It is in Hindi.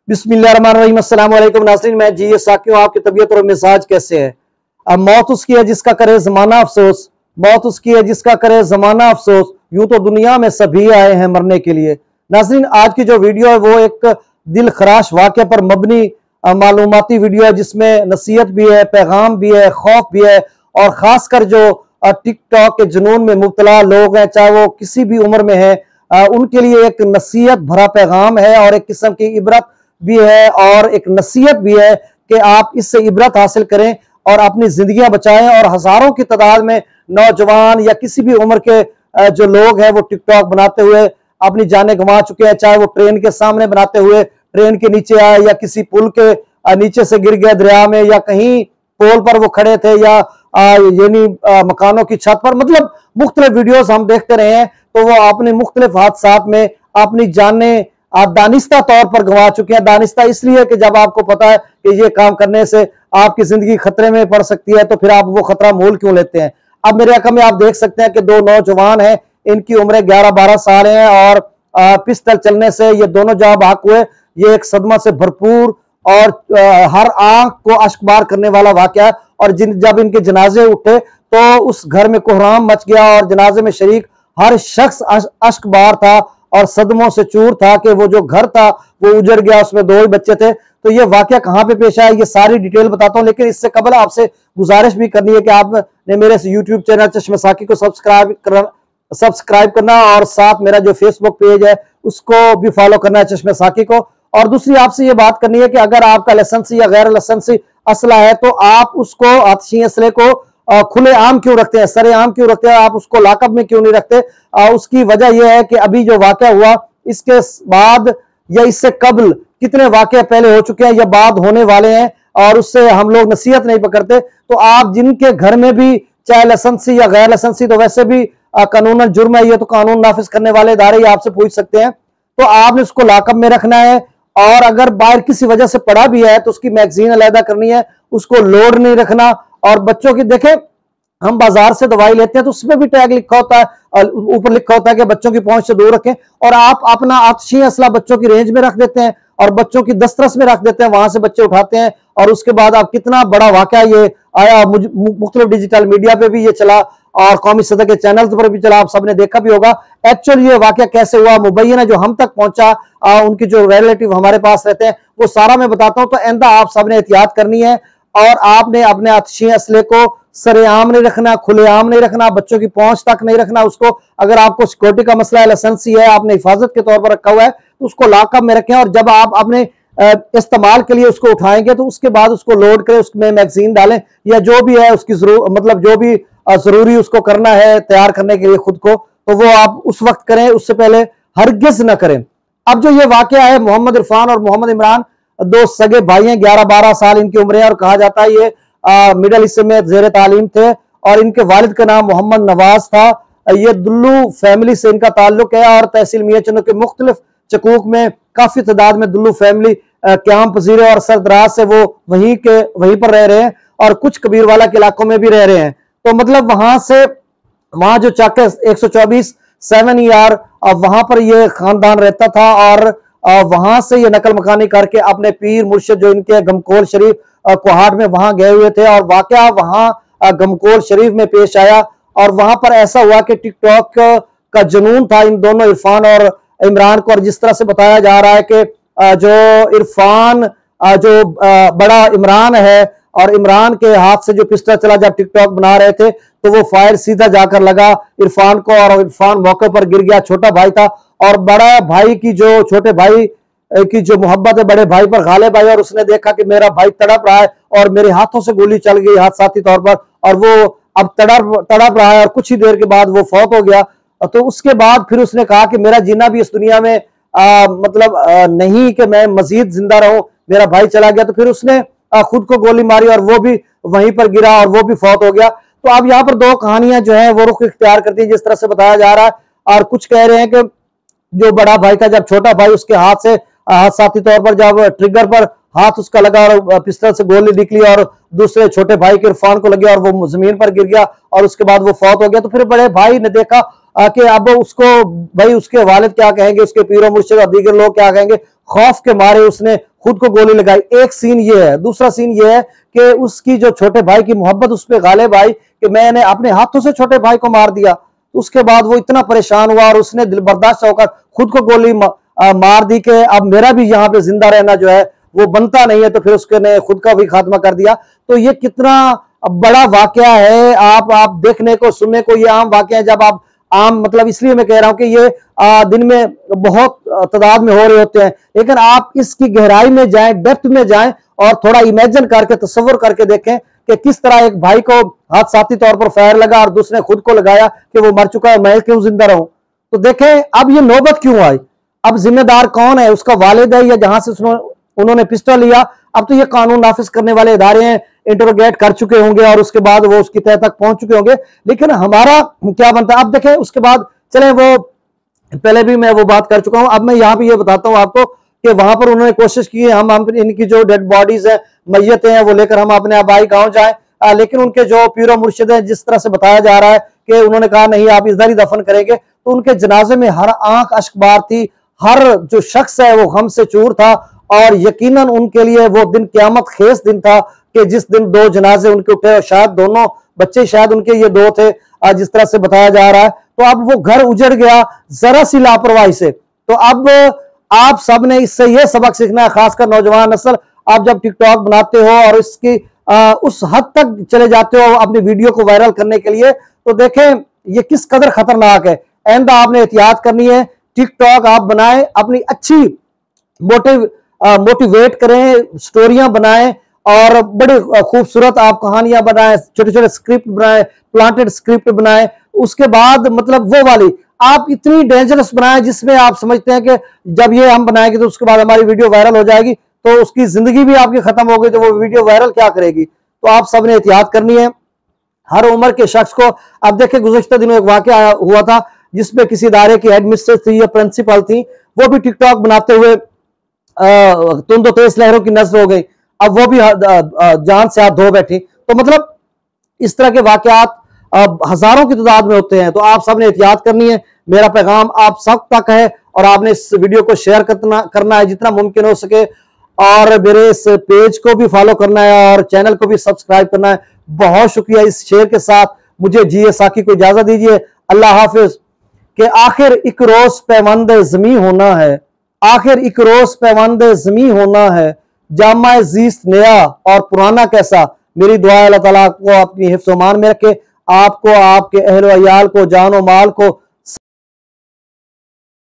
बिस्मिल्लाहिर्रहमानिर्रहीम। अस्सलाम वालेकुम नाज़रीन, मैं जी साकी हूं। आपकी तबीयत और मिजाज कैसे है? अब मौत उसकी है जिसका करे ज़माना अफसोस, मौत उसकी है जिसका करे ज़माना अफसोस, यूं तो दुनिया में सभी आए हैं मरने के लिए। नाज़रीन, आज की जो वीडियो है वो एक दिल खराश वाक़े पर मबनी मालूमाती वीडियो है, जिसमें नसीहत भी है, पैगाम भी है, खौफ भी है। और ख़ासकर जो टिकटॉक के जुनून में मुब्तला लोग हैं, चाहे वो किसी भी उम्र में है, उनके लिए एक नसीहत भरा पैगाम है और एक किस्म की इबरत भी है और एक नसीहत भी है कि आप इससे इबरत हासिल करें और अपनी जिंदगियां बचाएं। और हजारों की तादाद में नौजवान या किसी भी उम्र के जो लोग हैं वो टिकटॉक बनाते हुए अपनी जानें गंवा चुके हैं, चाहे वो ट्रेन के सामने बनाते हुए ट्रेन के नीचे आए या किसी पुल के नीचे से गिर गए दरिया में, या कहीं पोल पर वो खड़े थे, या यानी मकानों की छत पर। मतलब मुख्तलिफ वीडियोस हम देखते रहे हैं, तो वो अपने मुख्तलिफ हादसात में अपनी जानें आप दानिस्ता तौर पर गंवा चुके हैं। दानिस्ता इसलिए कि जब आपको पता है कि ये काम करने से आपकी जिंदगी खतरे में पड़ सकती है, तो फिर आप वो खतरा मोल क्यों लेते हैं? अब मेरे अकल में आप देख सकते हैं कि दो नौजवान हैं, इनकी उम्रें 11-12 साल हैं और पिस्टल चलने से ये दोनों जहां भाग हुए। ये एक सदमा से भरपूर और हर आंख को अश्कबार करने वाला वाकया है। और जब इनके जनाजे उठे तो उस घर में कोहराम मच गया और जनाजे में शरीक हर शख्स अश्कबार था और सदमों से चूर था कि वो जो घर था वो उजड़ गया, उसमें 2 ही बच्चे थे। तो ये वाकया कहां पे पेश आया, ये सारी डिटेल बताता हूं, लेकिन इससे कबल आपसे गुजारिश भी करनी है कि आपने मेरे यूट्यूब चैनल चश्मे साकी को सब्सक्राइब करना और साथ मेरा जो फेसबुक पेज है उसको भी फॉलो करना है, चश्मे साकी को। और दूसरी आपसे ये बात करनी है कि अगर आपका लाइसेंसी या गैर लाइसेंसी असला है तो आप उसको आतिशी असले को खुले आम क्यों रखते हैं, सरे आम क्यों रखते हैं, आप उसको लाकअप में क्यों नहीं रखते? उसकी वजह यह है कि अभी जो वाकया हुआ इसके बाद या इससे कबल कितने वाकये पहले हो चुके हैं या बाद होने वाले हैं, और उससे हम लोग नसीहत नहीं पकड़ते। तो आप जिनके घर में भी चाहे लाइसेंसी या गैर लाइसेंसी, तो वैसे भी कानूनन जुर्म है, ये तो कानून नाफिज करने वाले इदारे ही आपसे पूछ सकते हैं। तो आपने उसको लाकअप में रखना है, और अगर बाहर किसी वजह से पड़ा भी है तो उसकी मैगजीन अलहदा करनी है, उसको लोड नहीं रखना। और बच्चों की देखें, हम बाजार से दवाई लेते हैं तो उसमें भी टैग लिखा होता है, ऊपर लिखा होता है कि बच्चों की पहुंच से दूर रखें, और आप अपना आतिशी असला बच्चों की रेंज में रख देते हैं और बच्चों की दस्तरस में रख देते हैं, वहां से बच्चे उठाते हैं। और उसके बाद आप कितना बड़ा वाकया ये आया, मुख्तलिफ डिजिटल मीडिया पे भी ये चला और कौमी सतह के चैनल पर भी चला, आप सबने देखा भी होगा। एक्चुअली ये वाकया कैसे हुआ, मुबैना जो हम तक पहुंचा, उनके जो रिलेटिव हमारे पास रहते हैं, वो सारा मैं बताता हूं। तो आइंदा आप सबने एहतियात करनी है और आपने अपने आतिशी असले को सरेआम नहीं रखना, खुलेआम नहीं रखना, बच्चों की पहुंच तक नहीं रखना उसको। अगर आपको सिक्योरिटी का मसला है, लाइसेंसी है, आपने हिफाजत के तौर पर रखा हुआ है, तो उसको लॉकअप में रखें। और जब आप अपने इस्तेमाल के लिए उसको उठाएंगे तो उसके बाद उसको लोड करें, उसमें मैगजीन डालें या जो भी है उसकी मतलब जो भी जरूरी उसको करना है तैयार करने के लिए खुद को, तो वो आप उस वक्त करें, उससे पहले हरगिज न करें। अब जो ये वाकया है, मोहम्मद इरफान और मोहम्मद इमरान 2 सगे भाई हैं, 11-12 साल इनकी उम्र है, और कहा जाता है ये मिडल ईस्ट में जेर तालीम थे। और इनके वालिद का नाम मोहम्मद नवाज था। ये दुल्लू फैमिली से इनका ताल्लुक है और तहसील मियां चंदू के मुख्तलिफ चकूक में काफी तादाद में दुल्लू फैमिली क्याम पजीर है और सरदराज से वो वहीं पर रह रहे हैं और कुछ कबीरवाला के इलाकों में भी रह रहे हैं। तो मतलब वहां जो चाके 124 7 ER वहां पर ये खानदान रहता था और वहां से ये नकल मकानी करके अपने पीर मुर्शिद जो इनके गमकोल शरीफ कोहाट में वहां गए हुए थे, और वाकया वहां गमकोल शरीफ में पेश आया। और वहां पर ऐसा हुआ कि टिकटॉक का जुनून था इन दोनों इरफान और इमरान को। और जिस तरह से बताया जा रहा है कि जो इरफान जो बड़ा इमरान है, और इमरान के हाथ से जो पिस्टल चला जब टिकटॉक बना रहे थे, तो वो फायर सीधा जाकर लगा इरफान को और इरफान मौके पर गिर गया। छोटा भाई था और बड़ा भाई की जो छोटे भाई की जो मोहब्बत है बड़े भाई पर गालिब आई, और उसने देखा कि मेरा भाई तड़प रहा है और मेरे हाथों से गोली चल गई हादसाती तौर पर, और वो अब तड़प रहा है, और कुछ ही देर के बाद वो फौत हो गया। तो उसके बाद फिर उसने कहा कि मेरा जीना भी इस दुनिया में नहीं कि मैं मजीद जिंदा रहूं, मेरा भाई चला गया। तो फिर उसने खुद को गोली मारी और वो भी वहीं पर गिरा और वो भी फौत हो गया। तो अब यहाँ पर 2 कहानियां जो है वो रुख इख्तियार करती है जिस तरह से बताया जा रहा है। और कुछ कह रहे हैं कि जो बड़ा भाई था, जब छोटा भाई उसके हाथ से हादसाती तौर पर जब ट्रिगर पर हाथ उसका लगा और पिस्टल से गोली निकली और दूसरे छोटे भाई के इरफान को लगी और वो जमीन पर गिर गया और उसके बाद वो फौत हो गया। तो फिर बड़े भाई ने देखा कि अब उसको भाई उसके वालिद क्या कहेंगे, उसके पीरो मुर्शिद और दीगर लोग क्या कहेंगे, खौफ के मारे उसने खुद को गोली लगाई। एक सीन ये है। दूसरा सीन ये है कि उसकी जो छोटे भाई की मोहब्बत उस पर गालिब आई कि मैंने अपने हाथों से छोटे भाई को मार दिया। उसके बाद वो इतना परेशान हुआ और उसने दिल बर्दाश्त होकर खुद को गोली मार दी कि अब मेरा भी यहाँ पे जिंदा रहना जो है वो बनता नहीं है, तो फिर उसने खुद का भी खात्मा कर दिया। तो ये कितना बड़ा वाकया है, आप देखने को सुनने को ये आम वाकया है। जब आप आम मतलब इसलिए मैं कह रहा हूं कि ये दिन में बहुत तादाद में हो रहे होते हैं, लेकिन आप इसकी गहराई में जाएं, डेप्थ में जाएं और थोड़ा इमेजिन करके तसव्वुर करके देखें कि किस तरह एक भाई को हादसाती तौर पर फायर लगा और दूसरे खुद को लगाया कि वो मर चुका है, मैं क्यों जिंदा रहूं। तो देखें अब ये नौबत क्यों आई, अब जिम्मेदार कौन है, उसका वालिद है या जहां से उन्होंने पिस्टल लिया। अब तो ये कानून नाफिज करने वाले इदारे हैं, इंटरोगेट कर चुके होंगे और उसके बाद वो उसकी तह तक पहुंच चुके होंगे। लेकिन हमारा क्या बनता है अब देखें। उसके बाद चले, वो पहले भी मैं वो बात कर चुका हूं, अब मैं यहां पे ये बताता हूं आपको कि वहां पर उन्होंने कोशिश की है हम इनकी जो डेड बॉडीज है, मैयतें हैं, वो लेकर हम अपने आबाई गांव जाएं। लेकिन उनके जो पीरो मुर्शिद है, जिस तरह से बताया जा रहा है कि उन्होंने कहा नहीं आप इधर ही दफन करेंगे, तो उनके जनाजे में हर आंख अश्कबार थी, हर जो शख्स है वो गम से चूर था। और यकीनन उनके लिए वो दिन क़यामत खेस दिन था कि जिस दिन दो जनाजे उनके उठे, और शायद दोनों बच्चे शायद उनके ये दो थे जिस तरह से बताया जा रहा है। तो अब वो घर उजड़ गया जरा सी लापरवाही से। तो अब आप सब ने इससे ये सबक सीखना है, खासकर नौजवान नस्ल। आप जब टिकटॉक बनाते हो और इसकी उस हद तक चले जाते हो अपनी वीडियो को वायरल करने के लिए, तो देखें ये किस कदर खतरनाक है। आइंदा आपने एहतियात करनी है। टिकटॉक आप बनाएं, अपनी अच्छी मोटिवेट करें, स्टोरियां बनाएं और बड़े खूबसूरत आप कहानियां बनाएं, छोटे छोटे स्क्रिप्ट बनाएं, प्लांटेड स्क्रिप्ट बनाएं। उसके बाद मतलब वो वाली आप इतनी डेंजरस बनाएं जिसमें आप समझते हैं कि जब ये हम बनाएंगे तो उसके बाद हमारी वीडियो वायरल हो जाएगी, तो उसकी जिंदगी भी आपकी खत्म हो गई, तो वो वीडियो वायरल क्या करेगी। तो आप सब ने एहतियात करनी है हर उम्र के शख्स को। अब देखिए गुज़श्ता दिनों एक वाकया हुआ था जिसमें किसी इदारे की हेड मिस्ट्रेस थी या प्रिंसिपल थी, वो भी टिकटॉक बनाते हुए तुम तो तेज लहरों की नजर हो गई, अब वो भी जान से हाथ धो बैठी। तो मतलब इस तरह के वाकयात हजारों की तादाद में होते हैं। तो आप सब ने एहतियात करनी है। मेरा पैगाम आप सब तक है और आपने इस वीडियो को शेयर करना है जितना मुमकिन हो सके, और मेरे इस पेज को भी फॉलो करना है और चैनल को भी सब्सक्राइब करना है। बहुत शुक्रिया। इस शेयर के साथ मुझे जी साकी को इजाजत दीजिए। अल्लाह हाफिज। कि आखिर एक रोज पैवंद जमी होना है, आखिर एक रोज पैवंद जमी होना है, जामा जीस्त नया और पुराना कैसा। मेरी दुआ अल्लाह ताला को अपनी हिफ्ज़-ओ-मान में रखे, आपको, आपके अहल व अयाल को, जान और माल को